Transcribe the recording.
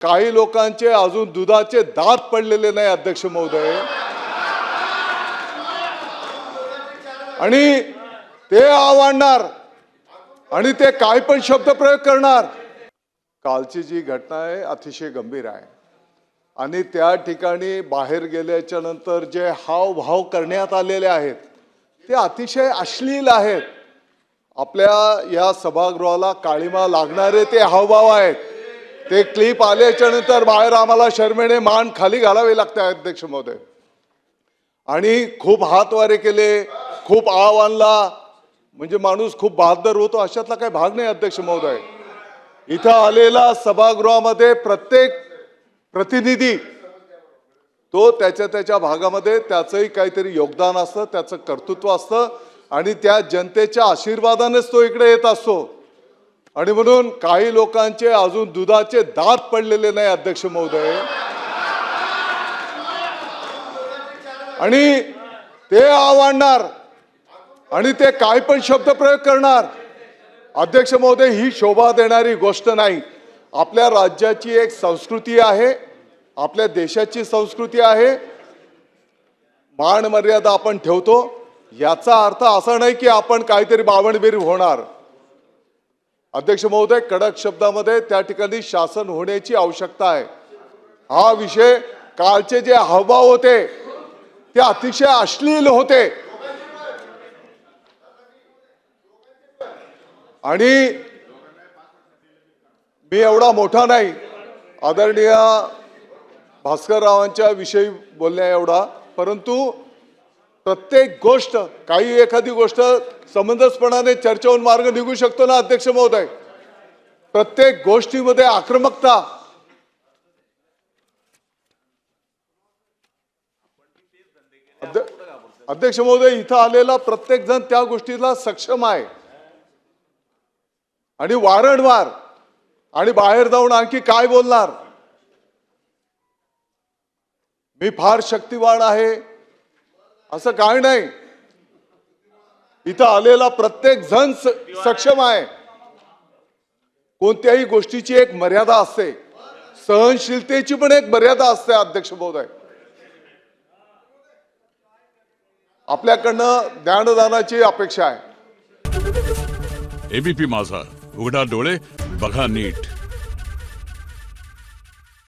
काही लोकांचे अजून दुधाचे दात पडलेले नाही अध्यक्ष महोदय, आणि ते आवडणार आणि ते काय पण शब्द प्रयोग करणार। कालची जी घटना आहे अतिशय गंभीर आहे आणि त्या ठिकाणी बाहेर गेल्याच्या नंतर जे हावभाव करण्यात आलेले आहेत ते अतिशय अश्लील आहेत। आपल्या या सभागृहाला काळीमा लागणारे ते हावभाव आहेत। ते क्लिप आल्याच्या नंतर बाहेर आम्हाला शर्मेने मान खाली घालावी लागते अध्यक्ष महोदय, आणि खूप हातवारे केले, खूप आव आणला, म्हणजे माणूस खूप बहादर होतो अशातला काही भाग नाही अध्यक्ष महोदय। इथं आलेला सभागृहामध्ये प्रत्येक प्रतिनिधी तो त्याच्या भागामध्ये त्याचंही काहीतरी योगदान असतं, त्याचं कर्तृत्व असतं आणि त्या जनतेच्या आशीर्वादानेच तो इकडे येत असतो। आणि म्हणून काही लोकांचे अजून दुधाचे दात पडलेले नाही अध्यक्ष महोदय, आणि ते आवडणार आणि ते काय पण शब्द प्रयोग करणार। अध्यक्ष महोदय, ही शोभा देणारी गोष्ट नाही। आपल्या राज्याची एक संस्कृती आहे, आपल्या देशाची संस्कृती आहे, मान मर्यादा आपण ठेवतो। याचा अर्थ असा नाही की आपण काहीतरी बावणबीर होणार। अध्यक्ष महोदय, कडक शब्दामध्ये त्या ठिकाणी शासन होण्याची आवश्यकता आहे। हा विषय कालचे जे हावभाव होते ते अतिशय अश्लील होते आणि मी एवढा मोठा नाही आदरणीय भास्कररावांच्या विषयी बोलण्या एवढा, परंतु प्रत्येक गोष्ट काही एखादी गोष्ट समंजसपणाने चर्चेवरून मार्ग निघू शकतो ना अध्यक्ष महोदय। प्रत्येक गोष्टीमध्ये आक्रमकता, अध्यक्ष महोदय, इथं आलेला प्रत्येक जण त्या गोष्टीला सक्षम आहे आणि वारंवार आणि बाहेर जाऊन आणखी काय बोलणार। मी फार शक्तिवान आहे असं काय नाही, इथं आलेला प्रत्येक जण सक्षम आहे। कोणत्याही गोष्टीची एक मर्यादा असते, सहनशीलतेची पण एक मर्यादा असते अध्यक्ष महोदय। आपल्याकडनं ज्ञानदानाची अपेक्षा आहे। एबीपी माझा, उघडा डोळे बघा नीट।